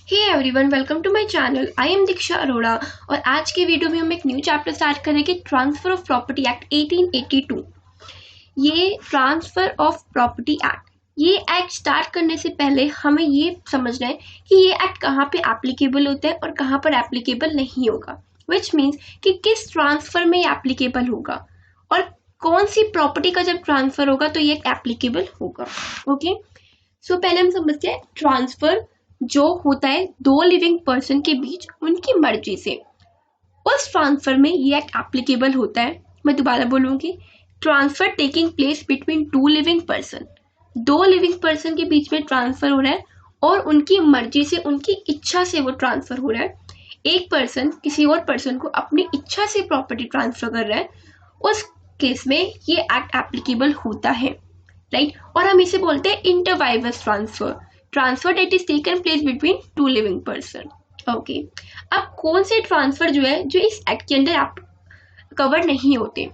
Hey everyone, welcome to my channel. I am Diksha Arora और आज के वीडियो में हम एक न्यू चैप्टर स्टार्ट करेंगे, ट्रांसफर ऑफ प्रॉपर्टी एक्ट 1882। ये ट्रांसफर ऑफ प्रॉपर्टी एक्ट, ये एक्ट स्टार्ट करने से पहले हमें ये समझना है कि ये एक्ट कहाँ पे एप्लीकेबल होता है और कहाँ पर एप्लीकेबल नहीं होगा। विच मीन्स कि किस ट्रांसफर में ये एप्लीकेबल होगा और कौन सी प्रॉपर्टी का जब ट्रांसफर होगा तो ये एप्लीकेबल होगा। ओके, सो पहले हम समझते हैं ट्रांसफर जो होता है दो लिविंग पर्सन के बीच उनकी मर्जी से, उस ट्रांसफर में ये एक्ट एप्लीकेबल होता है। मैं दोबारा बोलूंगी, transfer taking place between two living person, दो लिविंग पर्सन के बीच में ट्रांसफर हो रहा है और उनकी मर्जी से, उनकी इच्छा से वो ट्रांसफर हो रहा है। एक पर्सन किसी और पर्सन को अपनी इच्छा से प्रॉपर्टी ट्रांसफर कर रहा है, उस केस में ये एक्ट एप्लीकेबल होता है, राइट। और हम इसे बोलते हैं inter vivos transfer that is taken place between two living person. Okay, अब कौन से ट्रांसफर जो है जो इस एक्ट के अंदर कवर नहीं होते।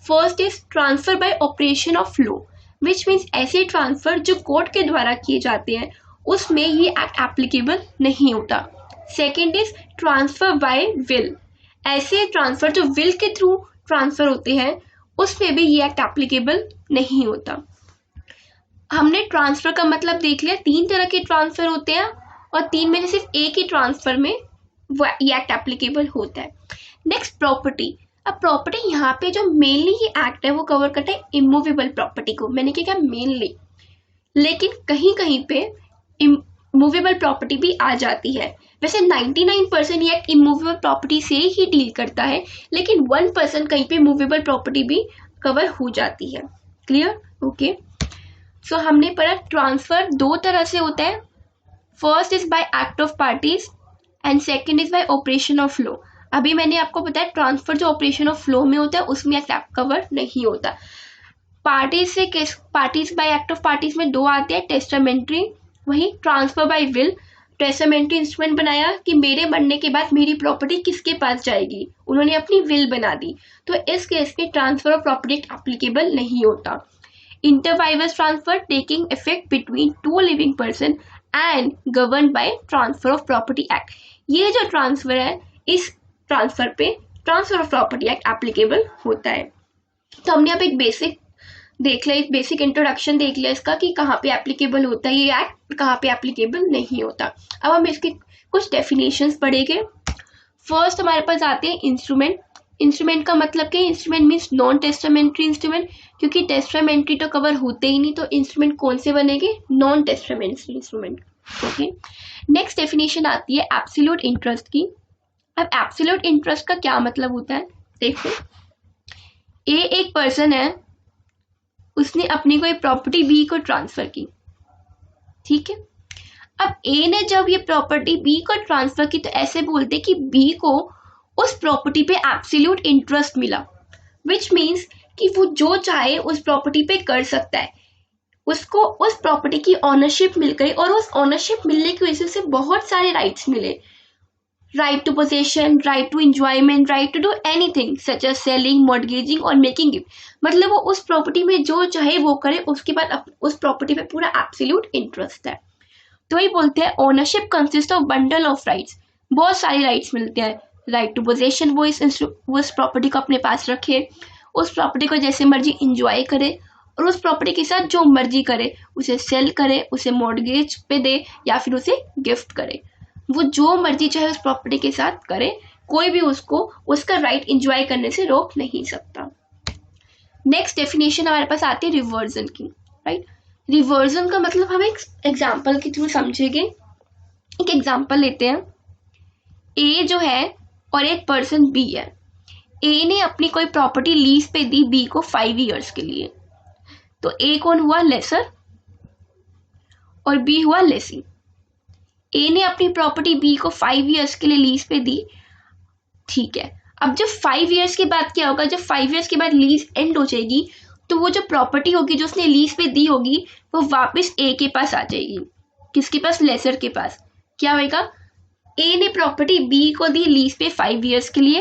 First is transfer by operation of law, which means ऐसे ट्रांसफर जो कोर्ट के द्वारा किए जाते हैं उसमें ये एक्ट एप्लीकेबल नहीं होता। Second is transfer by will, ऐसे ट्रांसफर जो विल के थ्रू ट्रांसफर होते हैं उसमें भी ये एक्ट एप्लीकेबल नहीं होता। हमने ट्रांसफर का मतलब देख लिया, तीन तरह के ट्रांसफर होते हैं और तीन में से सिर्फ एक ही ट्रांसफर में ये एक्ट एप्लीकेबल होता है। Next property. अब प्रॉपर्टी यहाँ पे जो मेनली ये एक्ट है वो कवर करता है इमूवेबल प्रॉपर्टी को। मैंने क्या कहा मेनली, लेकिन कहीं कहीं पे इमूवेबल प्रॉपर्टी भी आ जाती है। वैसे 99% ये एक्ट इमूवेबल प्रॉपर्टी से ही डील करता है, लेकिन 1% कहीं पे मूवेबल प्रॉपर्टी भी कवर हो जाती है। क्लियर? ओके, सो हमने पढ़ा ट्रांसफर दो तरह से होता है। First is by act of parties and second is by operation of law. अभी मैंने आपको बताया ट्रांसफर जो ऑपरेशन ऑफ लॉ में होता है उसमें एक्ट कवर नहीं होता। पार्टीज से parties bye act of parties में दो आते हैं, टेस्टामेंट्री, वही transfer by will. Testamentary instrument बनाया कि मेरे मरने के बाद मेरी प्रॉपर्टी किसके पास जाएगी, उन्होंने अपनी विल बना दी, तो इस केस में ट्रांसफर ऑफ प्रॉपर्टी एप्लीकेबल नहीं होता। Interwivus transfer taking effect between two living person and governed by Transfer of Property Act। ये जो ट्रांसफर है इस ट्रांसफर पे transfer of property act applicable होता है। तो हमने अब एक बेसिक देख लिया, एक बेसिक इंट्रोडक्शन देख लिया इसका कि कहाँ पे एप्लीकेबल होता है ये एक्ट, कहाँ पे एप्लीकेबल नहीं होता। अब हम इसके कुछ डेफिनेशंस पढ़ेंगे। फर्स्ट हमारे पास आते हैं इंस्ट्रूमेंट। इंस्ट्रूमेंट का मतलब क्या है? Instrument means non testamentary instrument, क्योंकि टेस्टामेंट्री तो कवर होते ही नहीं, तो इंस्ट्रूमेंट कौन से बनेंगे? Non testamentary instrument. Okay, next definition आती है एब्सोल्यूट इंटरेस्ट की। अब एब्सोल्यूट इंटरेस्ट का क्या मतलब होता है? देखो, ए एक पर्सन है, उसने अपनी कोई प्रॉपर्टी बी को ट्रांसफर की, ठीक है। अब ए ने जब ये प्रॉपर्टी बी को ट्रांसफर की तो ऐसे बोलते कि बी को उस प्रॉपर्टी पे एब्सोल्यूट इंटरेस्ट मिला, विच मीन्स कि वो जो चाहे उस प्रॉपर्टी पे कर सकता है, उसको उस प्रॉपर्टी की ऑनरशिप मिल गई और उस ऑनरशिप मिलने की वजह से बहुत सारे राइट्स मिले। Right to possession, right to enjoyment, right to do anything such as selling, mortgaging और मेकिंग गिफ्ट। मतलब वो उस प्रॉपर्टी में जो चाहे वो करे, उसके बाद उस प्रॉपर्टी पे पूरा एब्सोल्यूट इंटरेस्ट है। तो ये बोलते हैं ownership consist of bundle of rights, बहुत सारे राइट्स मिलते हैं। राइट टू पोजेशन, वो इस प्रॉपर्टी को अपने पास रखे, उस प्रॉपर्टी को जैसे मर्जी इंजॉय करे और उस प्रॉपर्टी के साथ जो मर्जी करे, उसे सेल करे, उसे मॉर्गेज पे दे या फिर उसे गिफ्ट करे, वो जो मर्जी चाहे उस प्रॉपर्टी के साथ करे, कोई भी उसको उसका राइट इंजॉय करने से रोक नहीं सकता। नेक्स्ट डेफिनेशन हमारे पास आती है रिवर्जन की, राइट। रिवर्जन का मतलब हम एक एग्जाम्पल के थ्रू समझेंगे। एक एग्जाम्पल लेते हैं, ए जो है और एक पर्सन बी है। ए ने अपनी कोई प्रॉपर्टी लीज पे दी बी को 5 इयर्स के लिए, तो ए कौन हुआ? लेसर और बी हुआ लेसी। ए ने अपनी प्रॉपर्टी बी को 5 इयर्स के लिए लीज पे दी, ठीक है। अब जब 5 इयर्स के बाद क्या होगा? जब 5 इयर्स के बाद लीज एंड हो जाएगी तो वो जो प्रॉपर्टी होगी जो उसने लीज पे दी होगी वो वापस ए के पास आ जाएगी। किसके पास? लेसर के पास। क्या होगा? ए ने प्रॉपर्टी बी को दी लीज पे 5 इयर्स के लिए।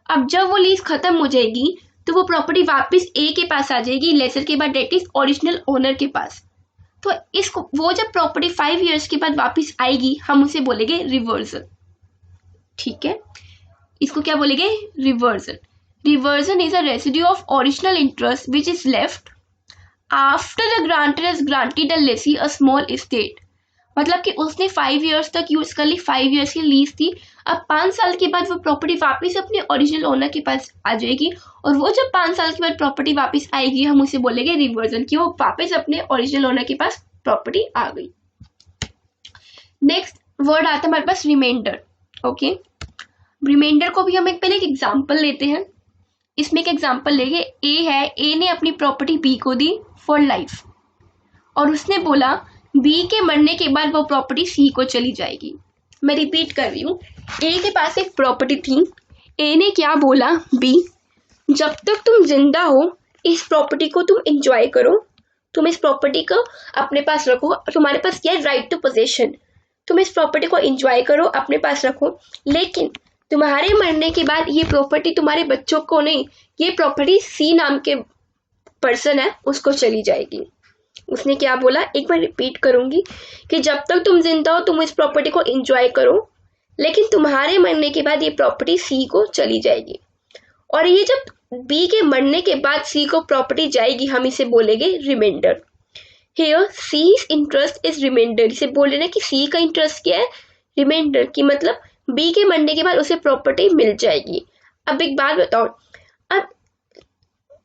अब जब वो लीज खत्म हो जाएगी तो वो प्रॉपर्टी वापस ए के पास आ जाएगी, लेसर के बाद, डेट इज ओरिजिनल ओनर के पास। तो इसको वो जब प्रॉपर्टी 5 years के बाद वापस आएगी हम उसे बोलेंगे रिवर्जन। ठीक है, इसको क्या बोलेंगे? Reversion. Reversion is a residue of original interest which is left after the grantor has granted the lessee a small estate. मतलब कि उसने 5 years तक यूज कर ली, 5 years की लीज थी, अब 5 साल के बाद वो प्रॉपर्टी वापस अपने ओरिजिनल ओनर के पास आ जाएगी, और वो जब 5 साल के बाद प्रॉपर्टी वापस आएगी हम उसे बोलेंगे रिवर्जन, कि वो वापस अपने ओरिजिनल ओनर के पास प्रॉपर्टी आ गई। नेक्स्ट वर्ड आता है हमारे पास रिमाइंडर। ओके, रिमाइंडर को भी हम पहले एक एग्जाम्पल लेते हैं। इसमें एक एग्जाम्पल लेंगे, ए है, ए ने अपनी प्रॉपर्टी बी को दी फॉर लाइफ, और उसने बोला बी के मरने के बाद वो प्रॉपर्टी सी को चली जाएगी। मैं रिपीट कर रही हूँ, ए के पास एक प्रॉपर्टी थी, ए ने क्या बोला बी, जब तक तुम जिंदा हो इस प्रॉपर्टी को तुम एंजॉय करो, तुम इस प्रॉपर्टी को अपने पास रखो, तुम्हारे पास क्या राइट टू पोजेशन, तुम इस प्रॉपर्टी को एंजॉय करो, अपने पास रखो, लेकिन तुम्हारे मरने के बाद ये प्रॉपर्टी तुम्हारे बच्चों को नहीं, ये प्रॉपर्टी सी नाम के पर्सन है उसको चली जाएगी। उसने क्या बोला, एक बार रिपीट करूंगी, कि जब तक तुम जिंदा हो तुम इस प्रॉपर्टी को एंजॉय करो, लेकिन तुम्हारे मरने के बाद ये प्रॉपर्टी सी को चली जाएगी। और ये जब बी के मरने के बाद सी को प्रॉपर्टी जाएगी हम इसे बोलेंगे remainder. Here C's interest is remainder, इसे बोल रहे ना कि सी का इंटरेस्ट क्या है, रिमाइंडर, की मतलब बी के मरने के बाद उसे प्रॉपर्टी मिल जाएगी। अब एक बात बताओ, अब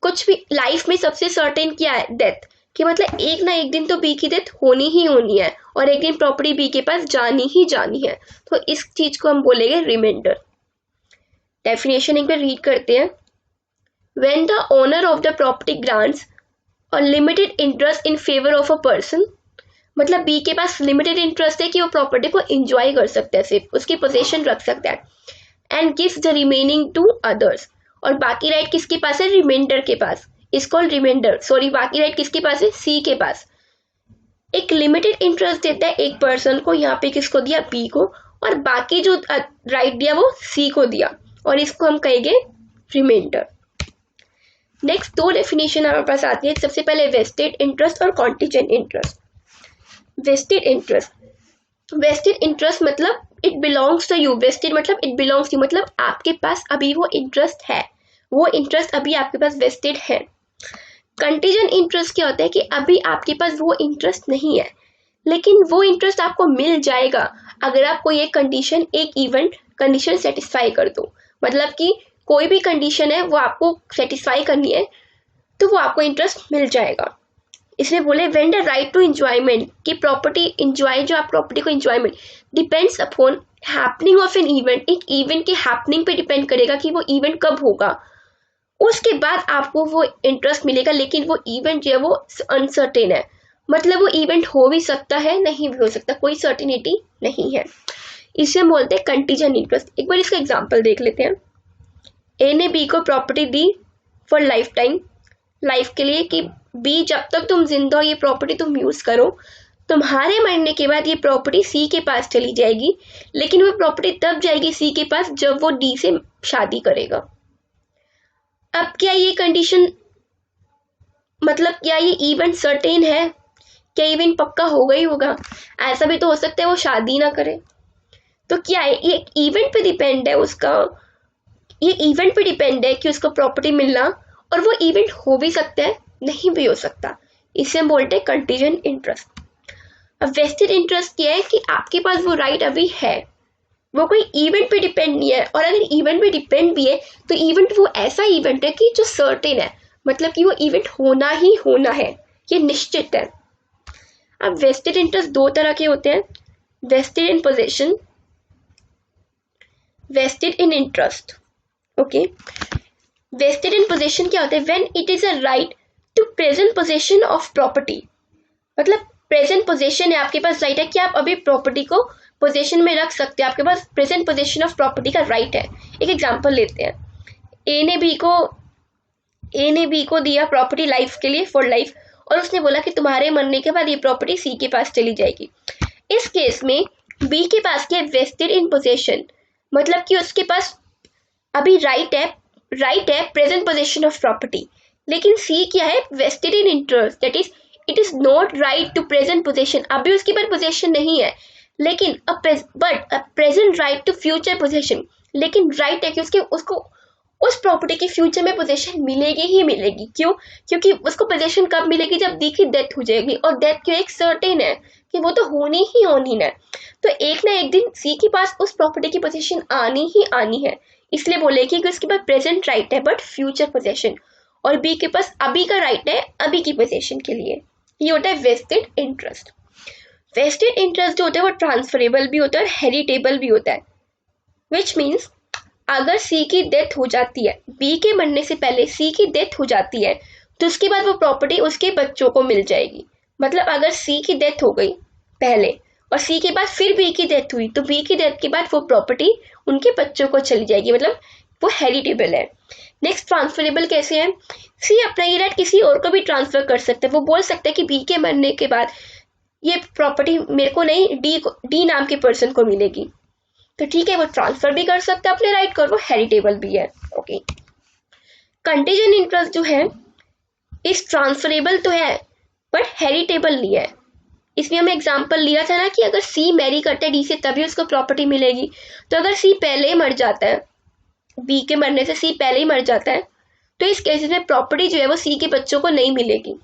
कुछ भी लाइफ में सबसे सर्टेन क्या है, डेथ, कि मतलब एक ना एक दिन तो बी की डेथ होनी ही होनी है, और एक दिन प्रॉपर्टी बी के पास जानी ही जानी है, तो इस चीज को हम बोलेंगे रिमाइंडर। डेफिनेशन एक बार रीड करते हैं, when the owner of the property grants a limited interest in favour of a person, मतलब बी के पास लिमिटेड इंटरेस्ट है कि वो प्रॉपर्टी को एंजॉय कर सकता है, सिर्फ उसकी पोजीशन रख सकता है, and gives the remaining to others, और बाकी राइट किसके पास है, रिमाइंडर के पास, इज कॉल्ड रिमाइंडर, सॉरी बाकी राइट किसके पास है, सी के पास। एक लिमिटेड इंटरेस्ट देता है एक पर्सन को, यहाँ पे किसको दिया, बी को, और बाकी जो राइट दिया वो सी को दिया, और इसको हम कहेंगे रिमाइंडर। नेक्स्ट दो डेफिनेशन हमारे पास आती है, सबसे पहले वेस्टेड इंटरेस्ट और contingent interest. Vested interest, vested interest मतलब it belongs to you, vested मतलब इट बिलोंग्स टू, मतलब आपके पास अभी वो इंटरेस्ट है, वो इंटरेस्ट अभी आपके पास वेस्टेड है। कंटीजेंट इंटरेस्ट क्या होता है, कि अभी आपके पास वो इंटरेस्ट नहीं है, लेकिन वो इंटरेस्ट आपको मिल जाएगा अगर आप कोई एक कंडीशन, एक इवेंट कंडीशन सेटिस्फाई कर दो, मतलब कि कोई भी कंडीशन है वो आपको सेटिस्फाई करनी है तो वो आपको इंटरेस्ट मिल जाएगा। इसमें बोले when the right to enjoyment, की प्रॉपर्टी एंजॉय, जो आप प्रॉपर्टी को enjoyment depends upon happening of an event, एक इवेंट के हैपनिंग पे डिपेंड करेगा कि वो इवेंट कब होगा, उसके बाद आपको वो इंटरेस्ट मिलेगा, लेकिन वो इवेंट जो है वो अनसर्टेन है, मतलब वो इवेंट हो भी सकता है नहीं भी हो सकता, कोई सर्टिनिटी नहीं है, इसे हम बोलते हैं कंटीजेंट इंटरेस्ट। एक बार इसका एग्जांपल देख लेते हैं, ए ने बी को property the for life time, life के लिए, कि बी जब तक तुम जिंदा हो ये प्रॉपर्टी तुम यूज करो, तुम्हारे मरने के बाद ये प्रॉपर्टी सी के पास चली जाएगी, लेकिन वो प्रॉपर्टी तब जाएगी सी के पास जब वो डी से शादी करेगा। अब क्या ये कंडीशन, मतलब क्या ये इवेंट सर्टेन है, क्या इवेंट पक्का होगा ही होगा, ऐसा भी तो हो सकता है वो शादी ना करे, तो क्या है ये इवेंट पे डिपेंड है उसका, ये इवेंट पे डिपेंड है कि उसको प्रॉपर्टी मिलना, और वो इवेंट हो भी सकता है नहीं भी हो सकता, इसे हम बोलते हैं कंटीजेंट इंटरेस्ट। अब वेस्टेड इंटरेस्ट क्या है, कि आपके पास वो राइट अभी है, वो कोई इवेंट पे डिपेंड नहीं है, और अगर इवेंट पे डिपेंड भी है तो इवेंट वो ऐसा इवेंट है कि जो सर्टेन है, मतलब कि वो इवेंट होना ही होना है, ये निश्चित है। अब वेस्टेड इंटरेस्ट दो तरह के होते हैं, vested in position, vested in interest. Okay, vested in position क्या होता है, when it is a right to present position of property, मतलब प्रेजेंट पोजीशन है, आपके पास राइट है कि आप अभी प्रॉपर्टी को पोजीशन में रख सकते हैं, आपके पास प्रेजेंट पोजीशन ऑफ प्रॉपर्टी का राइट है। एक एग्जांपल लेते हैं, ए ने बी को दिया प्रॉपर्टी लाइफ के लिए, फॉर लाइफ, और उसने बोला कि तुम्हारे मरने के बाद ये प्रॉपर्टी सी के पास चली जाएगी। इस केस में बी के पास क्या है, वेस्टेड इन पोजीशन, मतलब कि उसके पास अभी राइट है प्रेजेंट पोजीशन ऑफ प्रॉपर्टी, लेकिन सी क्या है, vested in interest, that is it is not right to present possession, अभी उसके पास पोजेशन नहीं है, लेकिन but a present right to future possession, लेकिन राइट है कि उसको उस प्रॉपर्टी की फ्यूचर में पोजेशन मिलेगी ही मिलेगी। क्यों? क्योंकि उसको पोजेशन कब मिलेगी? जब डी की डेथ हो जाएगी, और डेथ क्यों एक सर्टेन है कि वो तो होनी ही होनी है। तो एक ना एक दिन सी के पास उस प्रॉपर्टी की पोजीशन आनी ही आनी है, इसलिए बोलेगी कि उसके पास प्रेजेंट राइट है बट फ्यूचर पोजीशन, और बी के पास अभी का राइट है अभी की पोजीशन के लिए। ये होता है वेस्टेड इंटरेस्ट। वेस्टेड इंटरेस्ट जो होता है वो ट्रांसफरेबल भी होता है और हेरिटेबल भी होता है, विच मीन्स अगर सी की डेथ हो जाती है, बी के मरने से पहले सी की डेथ हो जाती है, तो उसके बाद वो प्रॉपर्टी उसके बच्चों को मिल जाएगी। मतलब अगर सी की डेथ हो गई पहले और सी के बाद फिर बी की डेथ हुई, तो बी की डेथ के बाद वो प्रॉपर्टी उनके बच्चों को चली जाएगी, मतलब वो हेरिटेबल है। नेक्स्ट ट्रांसफरेबल कैसे है? सी अपना ये राइट किसी और को भी ट्रांसफर कर सकता है। वो बोल सकता है कि बी के मरने के बाद ये प्रॉपर्टी मेरे को नहीं, डी नाम के पर्सन को मिलेगी, तो ठीक है, वो ट्रांसफर भी कर सकता है अपने राइट को, और वो हेरिटेबल भी है। ओके, कंटीजेंट इंटरेस्ट जो है इस ट्रांसफरेबल तो है बट हेरिटेबल नहीं है। इसमें हमें एग्जांपल लिया था ना कि अगर सी मैरी करता है डी से तभी उसको प्रॉपर्टी मिलेगी, तो अगर सी पहले ही मर जाता है, बी के मरने से सी पहले ही मर जाता है, तो इस केस में प्रॉपर्टी जो है वो सी के बच्चों को नहीं मिलेगी।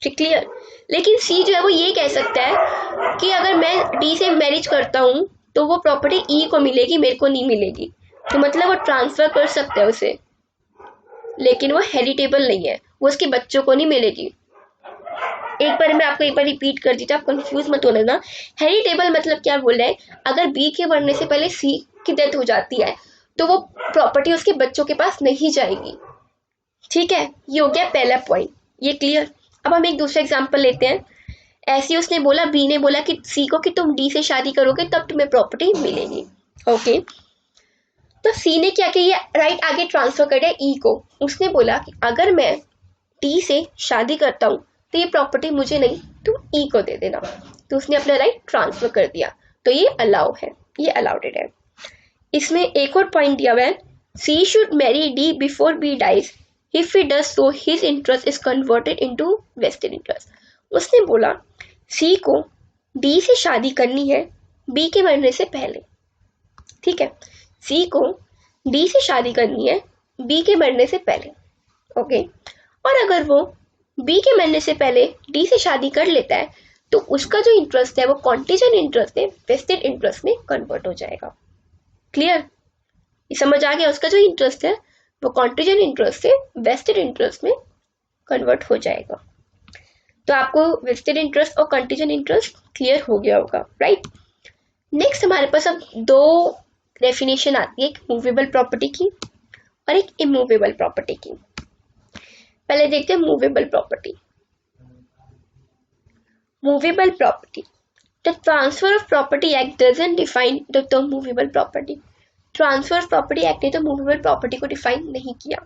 ठीक, क्लियर? लेकिन सी जो है वो ये कह सकता है कि अगर मैं डी से मैरिज करता हूँ तो वो प्रॉपर्टी ई को मिलेगी, मेरे को नहीं मिलेगी, तो मतलब वो ट्रांसफर कर सकता है उसे, लेकिन वो हेरिटेबल नहीं है, वो उसके बच्चों को नहीं मिलेगी। एक बार मैं आपको एक बार रिपीट कर दी, आप कंफ्यूज मत होना ना। हेरिटेबल मतलब क्या बोल रहा है? अगर बी के मरने से पहले सी की डेथ हो जाती है तो वो प्रॉपर्टी उसके बच्चों के पास नहीं जाएगी। ठीक है, ये हो गया पहला पॉइंट, ये क्लियर? अब हम एक दूसरा एग्जांपल लेते हैं। ऐसे उसने बोला, बी ने बोला कि सी को कि तुम डी से शादी करोगे तब तुम्हें प्रॉपर्टी मिलेगी। ओके, तो सी ने क्या किया? राइट आगे ट्रांसफर कर दिया ई को। उसने बोला कि अगर मैं डी से शादी करता हूँ तो ये प्रॉपर्टी मुझे नहीं, तुम ई को दे देना। तो उसने अपना राइट ट्रांसफर कर दिया, तो ये अलाउ है, ये अलाउडेड है। इसमें एक और पॉइंट दिया हुआ है, C should marry D before B dies, if he does so his interest is converted into vested interest. उसने बोला सी को डी से शादी करनी है बी के मरने से पहले। ठीक है, सी को डी से शादी करनी है बी के मरने से पहले। ओके, और अगर वो बी के मरने से पहले डी से शादी कर लेता है तो उसका जो इंटरेस्ट है वो कॉन्टीजेंट इंटरेस्ट है वेस्टेड इंटरेस्ट में कन्वर्ट हो जाएगा। क्लियर? ये समझ आ गया? उसका जो इंटरेस्ट है वो कॉन्टीजेंट इंटरेस्ट से वेस्टेड इंटरेस्ट में कन्वर्ट हो जाएगा। तो आपको वेस्टेड इंटरेस्ट और कंटीजेंट इंटरेस्ट क्लियर हो गया होगा, राइट? नेक्स्ट हमारे पास अब दो डेफिनेशन आती है, एक मूवेबल प्रॉपर्टी की और एक इमूवेबल प्रॉपर्टी की। पहले देखते हैं movable property. Movable property, the transfer of property act doesn't define the term movable property. Transfer of property act ने तो मूवेबल प्रॉपर्टी को डिफाइन नहीं किया,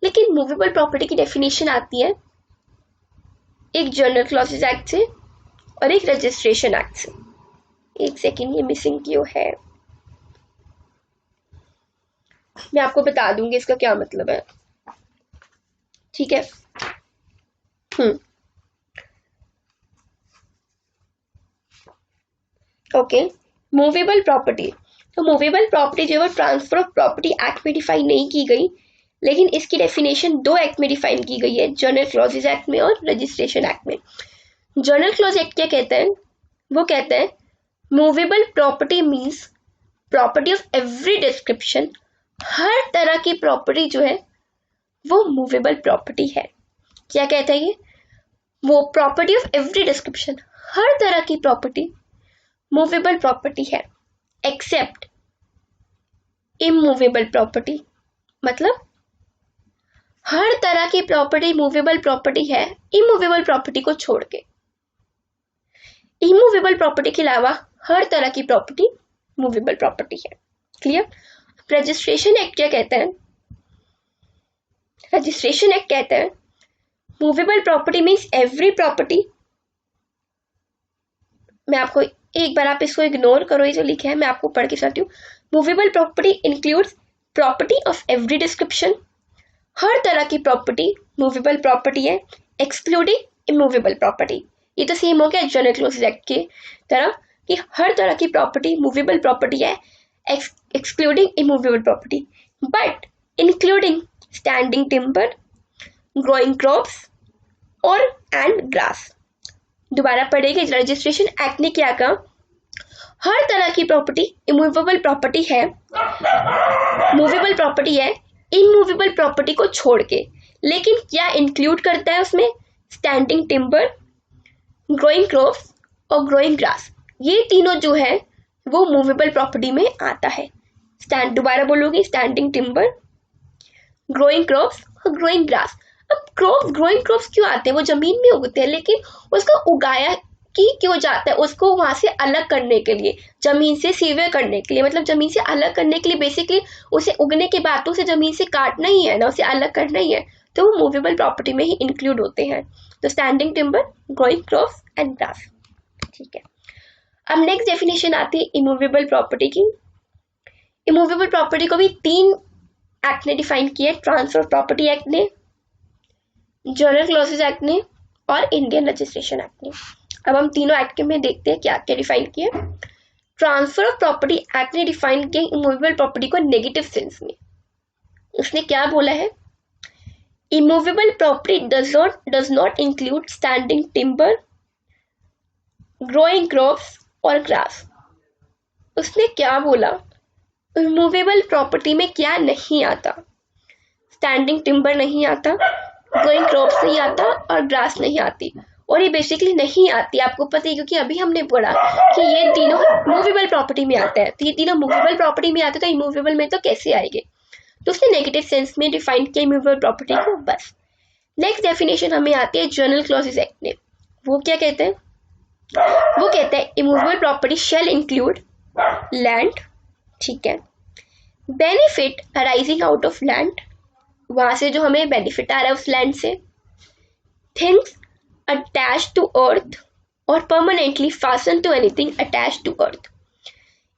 लेकिन मूवेबल प्रॉपर्टी की डेफिनेशन आती है एक जनरल क्लॉजेज एक्ट से और एक रजिस्ट्रेशन एक्ट से। एक सेकेंड, ये मिसिंग क्यों है, मैं आपको बता दूंगी इसका क्या मतलब है। ठीक है, ओके, मूवेबल प्रॉपर्टी। तो मूवेबल प्रॉपर्टी जो है ट्रांसफर ऑफ प्रॉपर्टी एक्ट में डिफाइन नहीं की गई, लेकिन इसकी डेफिनेशन दो एक्ट में डिफाइन की गई है, जनरल क्लॉजेज एक्ट में और रजिस्ट्रेशन एक्ट में। जनरल क्लॉज एक्ट क्या कहता है? वो कहता है movable property means property of every description, हर तरह की प्रॉपर्टी जो है वो मूवेबल प्रॉपर्टी है। क्या कहता है ये? वो प्रॉपर्टी ऑफ एवरी डिस्क्रिप्शन, हर तरह की प्रॉपर्टी मूवेबल प्रॉपर्टी है, एक्सेप्ट इमूवेबल प्रॉपर्टी। मतलब हर तरह की प्रॉपर्टी मूवेबल प्रॉपर्टी है इमूवेबल प्रॉपर्टी को छोड़ के। इमूवेबल प्रॉपर्टी के अलावा हर तरह की प्रॉपर्टी मूवेबल प्रॉपर्टी है। क्लियर? रजिस्ट्रेशन एक्ट क्या कहता है? रजिस्ट्रेशन एक्ट कहता है movable property means every property. मैं आपको एक बार, आप इसको इग्नोर करो, ये जो लिखा है मैं आपको पढ़ के सुनाती हूँ। Movable property includes property of every description, हर तरह की प्रॉपर्टी मूवेबल प्रॉपर्टी है, एक्सक्लूडिंग इमूवेबल प्रॉपर्टी। ये तो सेम हो गया जनरल क्लॉजेस एक्ट के तरह कि हर तरह की प्रॉपर्टी मूवेबल प्रॉपर्टी है excluding immovable property, but including standing timber, growing crops और एंड ग्रास। दोबारा पढ़ेंगे। रजिस्ट्रेशन एक्ट ने क्या कहा, हर तरह की प्रॉपर्टी इमूवेबल प्रॉपर्टी है, मूवेबल प्रॉपर्टी है इमूवेबल प्रॉपर्टी को छोड़ के, लेकिन क्या इंक्लूड करता है उसमें, स्टैंडिंग टिम्बर, ग्रोइंग क्रॉप्स और ग्रोइंग ग्रास। ये तीनों जो है वो मूवेबल प्रॉपर्टी में आता है। दोबारा बोलोगे, स्टैंडिंग टिम्बर, ग्रोइंग क्रॉप्स और ग्रोइंग ग्रास। अब ग्रोइंग क्रॉप्स क्यों आते हैं, वो जमीन में उगते हैं, लेकिन उसको उगाया कि क्यों जाता है, उसको वहां से अलग करने के लिए, जमीन से सीवर करने के लिए, मतलब जमीन से अलग करने के लिए, बेसिकली उसे उगने के बाद तो उसे जमीन से काटना ही है ना, उसे अलग करना ही है, तो वो मूवेबल प्रॉपर्टी में ही इंक्लूड होते हैं। तो standing timber, growing crops and grass. ठीक है, अब नेक्स्ट डेफिनेशन आती है इमूवेबल प्रॉपर्टी की। इमूवेबल प्रॉपर्टी को भी 3 एक्ट ने डिफाइन किया, ट्रांसफर प्रॉपर्टी एक्ट ने, जनरल क्लॉजेस एक्ट ने और इंडियन रजिस्ट्रेशन एक्ट ने। अब हम तीनों एक्ट के में देखते हैं क्या क्या डिफाइन किया। ट्रांसफर ऑफ प्रॉपर्टी एक्ट ने डिफाइन किया इमूवेबल प्रॉपर्टी को नेगेटिव सेंस में। उसने क्या बोला है, immovable property does not include standing timber, growing crops और ग्रास। उसने क्या बोला, इमूवेबल प्रॉपर्टी में क्या नहीं आता, स्टैंडिंग टिम्बर नहीं आता, ग्रोइंग क्रॉप्स नहीं आता और ग्रास नहीं आती। और ये बेसिकली नहीं आती, आपको पता है क्योंकि अभी हमने पढ़ा कि ये तीनों मूवेबल प्रॉपर्टी में आता है, तो ये तीनों मूवेबल प्रॉपर्टी में आते तो इमूवेबल में तो कैसे आएंगे। तो उसने नेगेटिव सेंस में डिफाइन किया इमूवेबल प्रॉपर्टी को बस। नेक्स्ट डेफिनेशन हमें आती है जनरल क्लॉजेस एक्ट ने। वो क्या कहते हैं, वो कहते हैं immovable property shall include land, ठीक है, benefit arising out of land, वहां से जो हमें बेनिफिट आ रहा है उस लैंड से, थिंग्स अटैच्ड टू अर्थ और permanently fasten to anything attached to earth.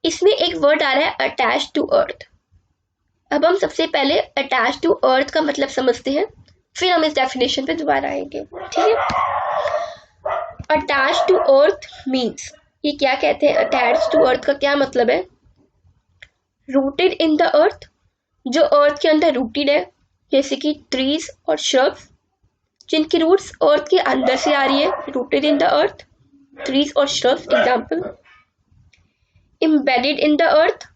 इसमें एक वर्ड आ रहा है अटैच्ड टू अर्थ। अब हम सबसे पहले अटैच्ड टू अर्थ का मतलब समझते हैं, फिर हम इस डेफिनेशन पे दोबारा आएंगे। ठीक है, अटैच्ड टू अर्थ मीन्स, ये क्या कहते हैं, अटैच्ड टू अर्थ का क्या मतलब है, रूटेड इन द अर्थ, जो अर्थ के अंदर रूटेड है, जैसे कि ट्रीज और श्रब्स जिनकी रूट्स अर्थ के अंदर से आ रही है, rooted in the earth, trees और shrubs example. Embedded in the earth,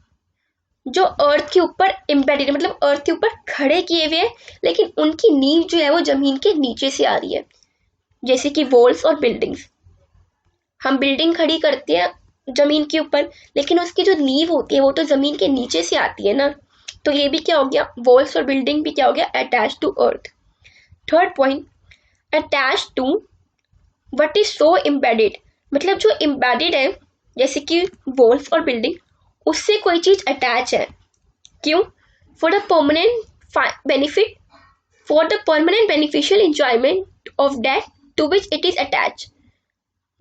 जो अर्थ के ऊपर एम्बेडेड मतलब अर्थ के ऊपर खड़े किए हुए हैं, लेकिन उनकी नींव जो है वो जमीन के नीचे से आ रही है, जैसे कि वॉल्स और बिल्डिंग्स। हम बिल्डिंग खड़ी करते हैं जमीन के ऊपर, लेकिन उसकी जो नींव होती है वो तो जमीन के नीचे से आती है ना, तो ये भी क्या हो गया, वॉल्स और बिल्डिंग भी क्या हो गया, attach to earth. Third point, attach to what is so embedded, मतलब जो एम्बेडेड है जैसे कि वॉल्स और बिल्डिंग, उससे कोई चीज अटैच है, क्यों, for the permanent benefit, for the permanent beneficial enjoyment of that to which it is attach.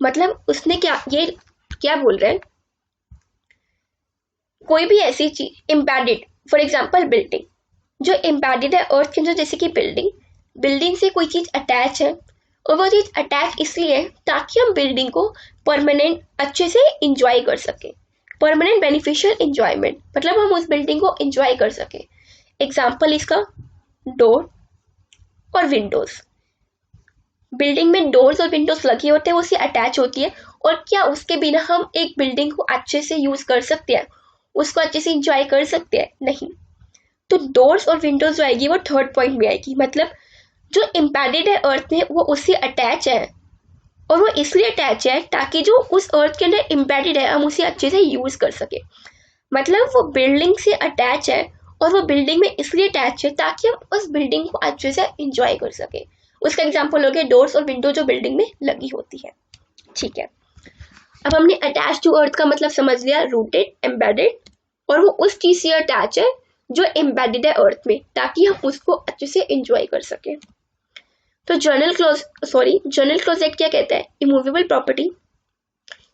मतलब उसने ये क्या बोल रहे हैं, कोई भी ऐसी चीज एम्बेडेड, फॉर एग्जाम्पल बिल्डिंग, जो एम्बेडेड है अर्थ के अंदर, जैसे कि बिल्डिंग से कोई चीज अटैच है, और वो चीज अटैच इसलिए है ताकि हम बिल्डिंग को परमानेंट अच्छे से इंजॉय कर सके, परमानेंट बेनिफिशियल एंजॉयमेंट, मतलब हम उस बिल्डिंग को इंजॉय कर सके। एग्जाम्पल इसका डोर और विंडोज, बिल्डिंग में डोर्स और विंडोज लगे होते हैं, वो उससे अटैच होती है, और क्या उसके बिना हम एक बिल्डिंग को अच्छे से यूज कर सकते हैं, उसको अच्छे से इंजॉय कर सकते हैं, नहीं। तो डोर्स और विंडोज जो आएगी वो थर्ड पॉइंट में आएगी, मतलब जो एम्बेडेड है अर्थ में वो उससे अटैच है, और वो इसलिए अटैच है ताकि जो उस अर्थ के अंदर एम्बेडेड है हम उसे अच्छे से यूज कर सके। मतलब वो बिल्डिंग से अटैच है, और वो बिल्डिंग में इसलिए अटैच है ताकि हम उस बिल्डिंग को अच्छे से इंजॉय कर सके। उसका एग्जाम्पल हो गया डोर्स और विंडो जो बिल्डिंग में लगी होती है। ठीक है, अब हमने अटैच टू अर्थ का मतलब समझ लिया, रूटेड, एम्बेडेड, और वो उस चीज से अटैच है जो एम्बेडेड है अर्थ में, ताकि हम उसको अच्छे से इंजॉय कर सके। तो जनरल क्लॉज एक्ट क्या कहता है, immovable property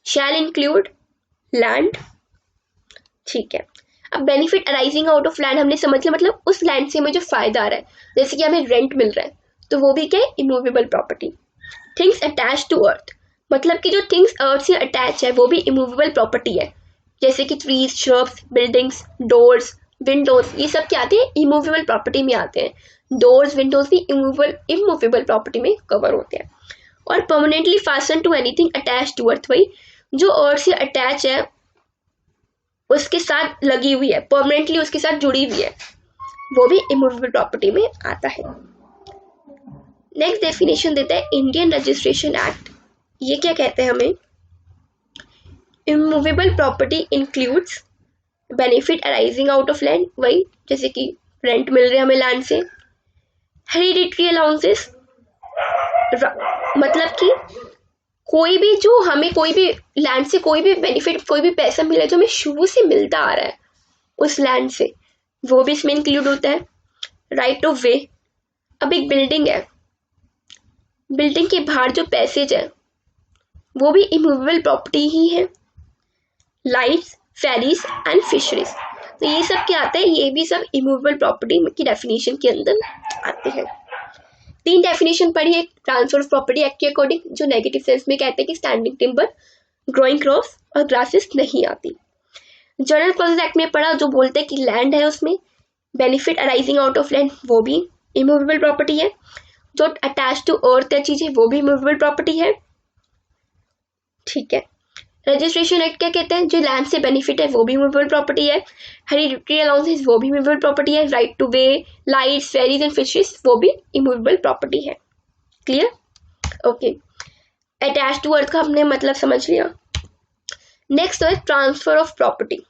shall include land. ठीक है, अब benefit arising out of land हमने समझ लिया, मतलब उस लैंड से हमें जो फायदा आ रहा है, जैसे कि हमें रेंट मिल रहा है, तो वो भी क्या है, immovable property. Things attach to earth, मतलब कि जो थिंग्स अर्थ से अटैच है वो भी इमूवेबल प्रॉपर्टी है, जैसे कि trees, shrubs, buildings, doors, Windows, ये सब क्या आते हैं, इमूवेबल प्रॉपर्टी में आते हैं। डोर्स, विंडोज भी इमूवेबल प्रॉपर्टी में कवर होते हैं। और permanently fasten to anything attach to earth, वही जो अर्थ से अटैच है, उसके साथ लगी हुई है, परमानेंटली उसके साथ जुड़ी हुई है, वो भी इमूवेबल प्रॉपर्टी में आता है। नेक्स्ट डेफिनेशन देता है इंडियन रजिस्ट्रेशन एक्ट। ये क्या कहते हैं हमें, immovable property includes benefit arising out of land, वही जैसे कि रेंट मिल रहे हमें लैंड से। हेरिडिटरी अलाउंसेस, मतलब कि कोई भी जो हमें कोई भी लैंड से कोई भी बेनिफिट, कोई भी पैसा मिला जो हमें शुरू से मिलता आ रहा है उस लैंड से, वो भी इसमें इंक्लूड होता है। राइट ऑफ वे, अब एक बिल्डिंग है, बिल्डिंग के बाहर जो पैसेज है वो भी इमूवेबल प्रॉपर्टी ही है। लाइट्स, फेरीज एंड फिशरीज, तो ये सब क्या आता है, ये भी सब इमूवेबल प्रॉपर्टी की डेफिनेशन के अंदर आते हैं। 3 डेफिनेशन पढ़ी है ट्रांसफर ऑफ प्रॉपर्टी एक्ट के अकॉर्डिंग, जो नेगेटिव सेंस में कहते हैं कि स्टैंडिंग टिम्बर, ग्रोइंग क्रॉप्स और ग्रासेस नहीं आती। जनरल क्लॉजेस एक्ट में पढ़ा जो बोलते हैं कि लैंड है उसमें benefit arising out of land, वो भी इमूवेबल प्रॉपर्टी है। जो अटैच टू अर्थ है चीजें, वो भी इमूवेबल प्रॉपर्टी है। ठीक है। रजिस्ट्रेशन एक्ट क्या कहते हैं, जो लैंड से बेनिफिट है वो भी इमूवेबल प्रॉपर्टी है। हेरिडिटरी अलाउंसेस वो भी इमूवेबल प्रॉपर्टी है। Right to way, lights, ferries and fishes वो भी इमूवेबल प्रॉपर्टी है। Clear? Okay, attach to earth का हमने मतलब समझ लिया। नेक्स्ट है ट्रांसफर ऑफ प्रॉपर्टी।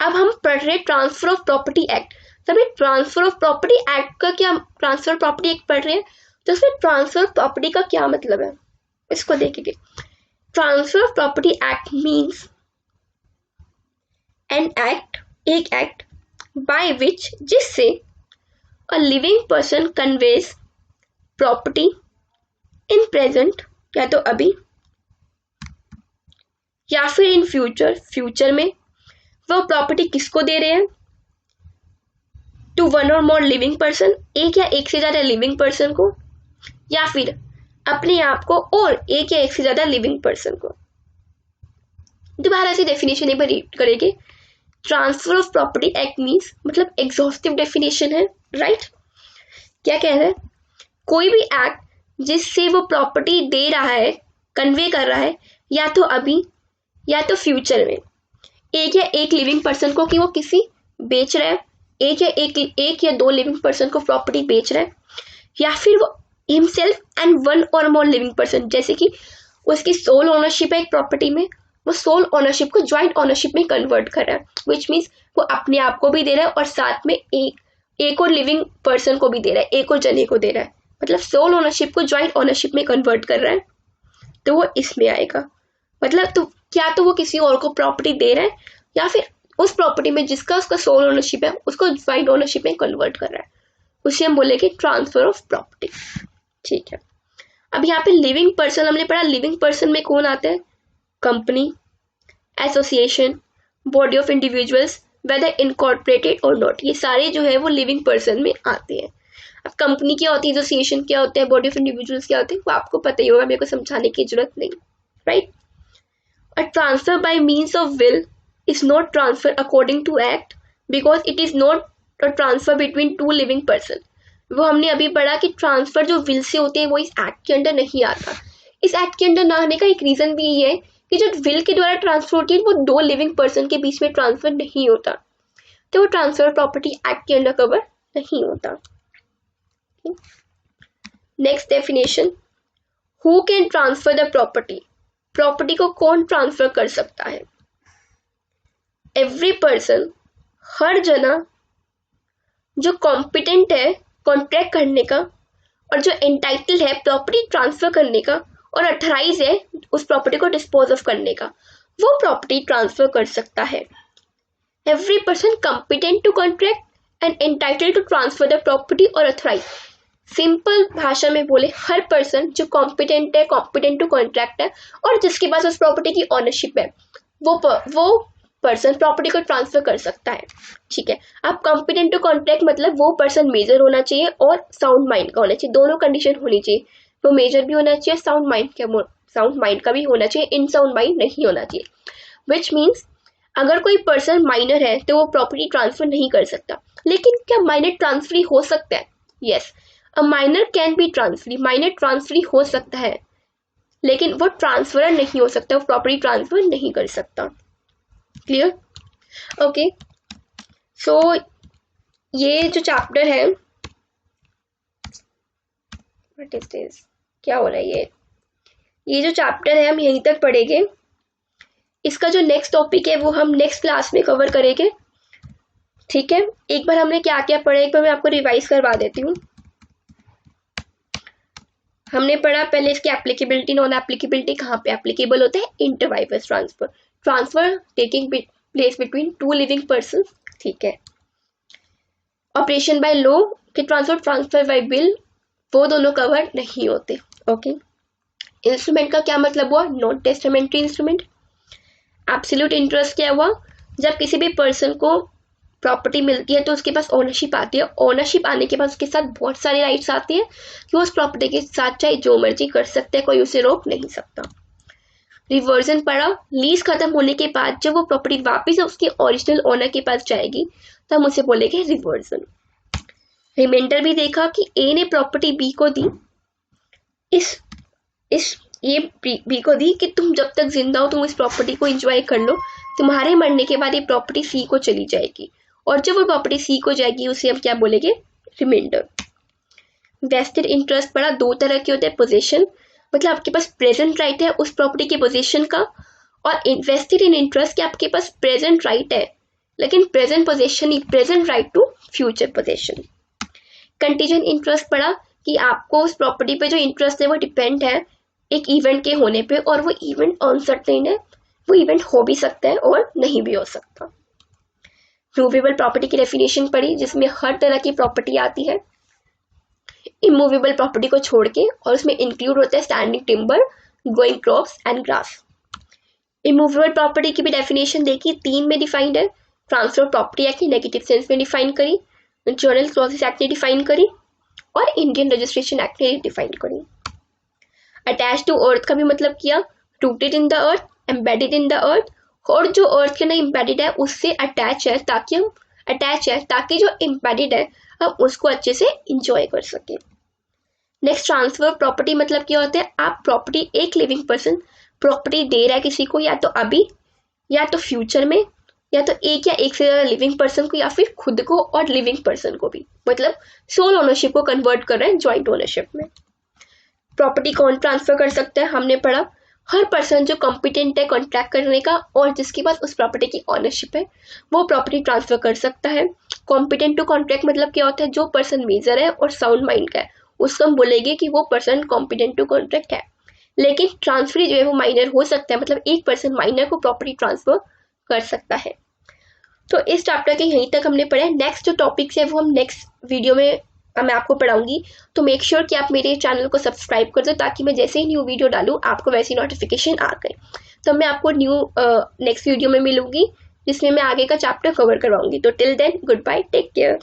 अब हम पढ़ रहे ट्रांसफर ऑफ प्रॉपर्टी एक्ट। सभी ट्रांसफर ऑफ प्रॉपर्टी एक्ट का क्या, ट्रांसफर प्रॉपर्टी एक्ट पढ़ रहे हैं तो उसमें ट्रांसफर प्रॉपर्टी का क्या मतलब है, इसको देखेंगे। Transfer of property act means an act, एक एक्ट बाय विच, जिससे a living person conveys property in present, या तो अभी या फिर इन फ्यूचर, फ्यूचर में वो प्रॉपर्टी किसको दे रहे हैं, टू वन और मोर लिविंग पर्सन, एक या एक से ज्यादा लिविंग पर्सन को, या फिर अपने आप को और एक या एक से ज्यादा लिविंग पर्सन को। दोबारा से डेफिनेशन एक बार रीड करेंगे। Transfer of property act means, मतलब एग्जॉस्टिव डेफिनेशन है, राइट। क्या कह रहा है, कोई भी एक्ट जिससे वो प्रॉपर्टी दे रहा है, कन्वे कर रहा है, या तो अभी या तो फ्यूचर में, एक या एक लिविंग पर्सन को, कि वो किसी बेच रहा है, एक या दो लिविंग पर्सन को प्रॉपर्टी बेच रहा है, या फिर वो हिमसेल्फ एंड वन और मोर लिविंग पर्सन, जैसे कि उसकी सोल ओनरशिप है एक प्रॉपर्टी में, वो सोल ओनरशिप को ज्वाइंट ओनरशिप में कन्वर्ट कर रहा है, विच मीन्स वो अपने आप को भी दे रहा है और साथ में एक और लिविंग पर्सन को भी दे रहा है, एक और जने को दे रहा है, मतलब सोल ओनरशिप को ज्वाइंट ओनरशिप में कन्वर्ट कर रहा है, तो वो इसमें आएगा। मतलब तो क्या तो वो किसी और को प्रॉपर्टी दे रहा है, या फिर उस प्रॉपर्टी में जिसका उसका सोल ओनरशिप है उसको ज्वाइंट ओनरशिप में कन्वर्ट कर रहा है, उसे हम बोलेंगे ट्रांसफर ऑफ प्रॉपर्टी। ठीक है। अब यहाँ पे लिविंग पर्सन हमने पढ़ा, लिविंग पर्सन में कौन आते हैं, company, association, body of individuals, weather incorporated और नॉट, ये सारे जो है वो लिविंग पर्सन में आते हैं। अब कंपनी क्या होती है, एसोसिएशन क्या होता है, बॉडी ऑफ इंडिविजुअल्स क्या होते हैं, वो आपको पता ही होगा, मेरे को समझाने की जरूरत नहीं, right. A transfer by means of will is not transfer according to act because it is not a transfer between two living person. वो हमने अभी पढ़ा कि ट्रांसफर जो विल से होते हैं वो इस एक्ट के अंदर नहीं आता। इस एक्ट के अंदर ना आने का एक रीजन भी ये है कि जो विल के द्वारा ट्रांसफर होती है वो दो लिविंग पर्सन के बीच में ट्रांसफर नहीं होता, तो वो ट्रांसफर प्रॉपर्टी एक्ट के अंदर कवर नहीं होता। Next definition, who can transfer the property, property को कौन ट्रांसफर कर सकता है, एवरी पर्सन, हर जना जो कॉम्पिटेंट है कॉन्ट्रैक्ट करने का और जो एंटाइटल्ड है प्रॉपर्टी ट्रांसफर करने का और अथराइज है उस प्रॉपर्टी को डिस्पोज ऑफ करने का, वो प्रॉपर्टी ट्रांसफर कर सकता है। Every person competent to contract and entitled to transfer the property और अथराइज, सिंपल भाषा में बोले हर पर्सन जो कॉम्पिटेंट है, कॉम्पिटेंट टू कॉन्ट्रैक्ट है और जिसके पास उस प्रॉपर्टी की ऑनरशिप है, वो पर्सन प्रॉपर्टी को ट्रांसफर कर सकता है, ठीक है। अब कॉम्पिटेंट टू कॉन्ट्रैक्ट मतलब वो पर्सन मेजर होना चाहिए और साउंड माइंड का होना चाहिए, दोनों कंडीशन होनी चाहिए। वो मेजर भी होना चाहिए, साउंड माइंड का भी होना चाहिए, इन साउंड माइंड नहीं होना चाहिए। विच मीन्स अगर कोई पर्सन माइनर है तो वो प्रॉपर्टी ट्रांसफर नहीं कर सकता। लेकिन क्या माइनर ट्रांसफर हो सकता है? Yes, a minor can be transfer, minor transfer हो सकता है, लेकिन वो ट्रांसफर नहीं हो सकता, वो प्रॉपर्टी ट्रांसफर नहीं कर सकता। क्लियर? ओके, सो ये जो चैप्टर है, व्हाट इज दिस, क्या हो रहा है ये जो चैप्टर है हम यहीं तक पढ़ेंगे। इसका जो नेक्स्ट टॉपिक है वो हम नेक्स्ट क्लास में कवर करेंगे, ठीक है। एक बार हमने क्या क्या पढ़ा, एक बार मैं आपको रिवाइज करवा देती हूँ। हमने पढ़ा पहले इसकी एप्लीकेबिलिटी, नॉन एप्लीकेबिलिटी, कहाँ पे एप्लीकेबल होता है, inter vivos transfer, transfer taking place between two living person, ठीक है। ऑपरेशन बाय लॉ के ट्रांसफर बाय विल, वो दोनों कवर नहीं होते, ओके। इंस्ट्रूमेंट का क्या मतलब हुआ, non testamentary instrument. Absolute interest क्या हुआ, जब किसी भी पर्सन को प्रॉपर्टी मिलती है तो उसके पास ओनरशिप आती है, ओनरशिप आने के बाद उसके साथ बहुत सारे राइट्स आते हैं कि वो उस प्रॉपर्टी के साथ चाहे जो मर्जी कर सकते हैं, कोई उसे रोक नहीं सकता। रिवर्जन पढ़ा, लीज खत्म होने के बाद जब वो प्रॉपर्टी वापस उसके ओरिजिनल ओनर के पास जाएगी तो हम उसे बोलेंगे रिवर्जन। रिमाइंडर भी देखा कि ए ने प्रॉपर्टी बी को दी, ये बी को दी कि तुम जब तक जिंदा हो तुम इस प्रॉपर्टी को एंजॉय कर लो, तुम्हारे मरने के बाद ये प्रॉपर्टी सी को चली जाएगी, और जब वो प्रॉपर्टी सी को जाएगी उसे हम क्या बोलेंगे, रिमाइंडर। वेस्टेड इंटरेस्ट पड़ा, दो तरह के होते हैं, पोजीशन मतलब आपके पास प्रेजेंट राइट है उस प्रॉपर्टी के पोजीशन का, और इन्वेस्टेड इन इंटरेस्ट कि आपके पास प्रेजेंट राइट है लेकिन present position, present right to future position. Contingent interest पड़ा कि आपको उस प्रॉपर्टी पे जो इंटरेस्ट है वो डिपेंड है एक इवेंट के होने पे, और वो इवेंट अनसर्टेन है, वो इवेंट हो भी सकता है और नहीं भी हो सकता। मूवेबल प्रॉपर्टी की डेफिनेशन पढ़ी जिसमें हर तरह की प्रॉपर्टी आती है इमूवेबल प्रॉपर्टी को छोड़ के, और उसमें इंक्लूड होता है standing timber, growing crops and grass. Immovable property की भी डेफिनेशन देखी, 3 में डिफाइंड है, ट्रांसफर प्रॉपर्टी एक्ट ने नेगेटिव सेंस में डिफाइन करी, जनरल क्लॉजेस एक्ट ने डिफाइन करी, और इंडियन रजिस्ट्रेशन एक्ट ने डिफाइन करी। अटैच टू अर्थ का भी मतलब किया, rooted in the earth, embedded in the अर्थ, और जो अर्थ के अंदर एम्बेडेड है उससे अटैच है ताकि जो एम्बेडेड है हम उसको अच्छे से इंजॉय कर सके। नेक्स्ट, ट्रांसफर प्रॉपर्टी मतलब क्या होता है, आप प्रॉपर्टी, एक लिविंग पर्सन प्रॉपर्टी दे रहा है किसी को, या तो अभी या तो फ्यूचर में, या तो एक या एक से ज्यादा लिविंग पर्सन को, या फिर खुद को और लिविंग पर्सन को भी, मतलब सोल ओनरशिप को कन्वर्ट कर रहे हैं ज्वाइंट ओनरशिप में। प्रॉपर्टी कौन ट्रांसफर कर सकता है, हमने पढ़ा हर पर्सन जो कॉम्पिटेंट है कॉन्ट्रैक्ट करने का और जिसके पास उस प्रॉपर्टी की ओनरशिप है वो प्रॉपर्टी ट्रांसफर कर सकता है। कॉम्पिटेंट टू कॉन्ट्रैक्ट मतलब क्या होता है, जो पर्सन मेजर है और साउंड माइंड का है उसको हम बोलेंगे कि वो पर्सन कॉम्पिटेंट टू कॉन्ट्रैक्ट है। लेकिन ट्रांसफर जो है वो माइनर हो सकता है, मतलब एक पर्सन माइनर को प्रॉपर्टी ट्रांसफर कर सकता है। तो इस चैप्टर के यहीं तक हमने पढ़ा है। नेक्स्ट जो टॉपिक्स है वो हम नेक्स्ट वीडियो में मैं आपको पढ़ाऊंगी, तो मेक श्योर कि आप मेरे चैनल को सब्सक्राइब कर दो ताकि मैं जैसे ही न्यू वीडियो डालूं आपको वैसी नोटिफिकेशन आ गए। तो मैं आपको नेक्स्ट वीडियो में मिलूंगी जिसमें मैं आगे का चैप्टर कवर करवाऊंगी। तो till then goodbye, take care.